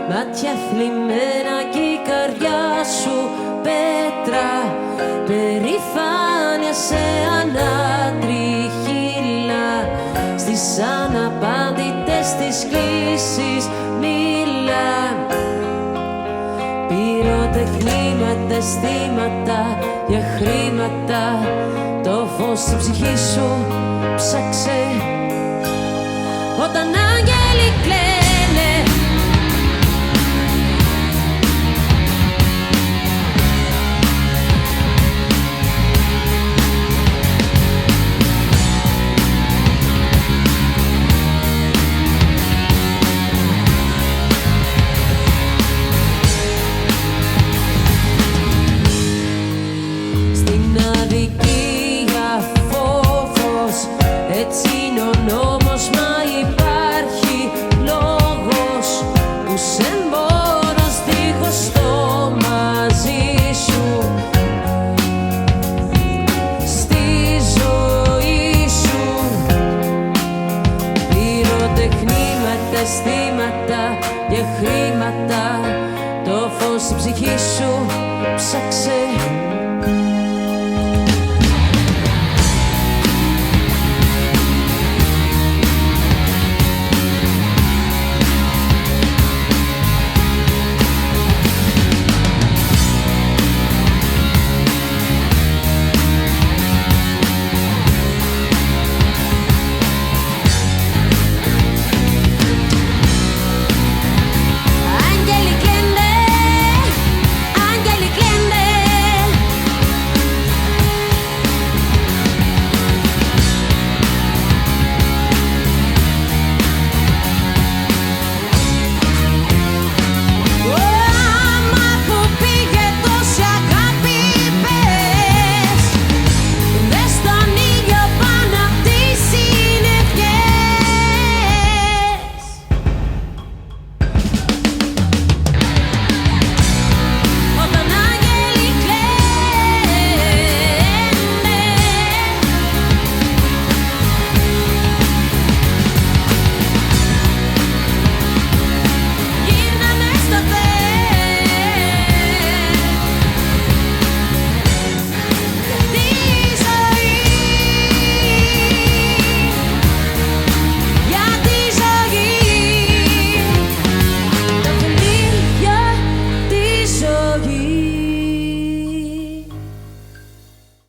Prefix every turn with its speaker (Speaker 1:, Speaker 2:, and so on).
Speaker 1: μάτια θλιμμένα κι η καρδιά σου πέτρα, περηφάνεια σε ανατριχύλα, στις αναπάντητες τις κλήσεις μίλα. Πυροτεχνήματα, αισθήματα για χρήματα, το φως στην ψυχή σου ψάξε. Όταν άγγελοι κλαίνε, στην αδικία φόβος, έτσι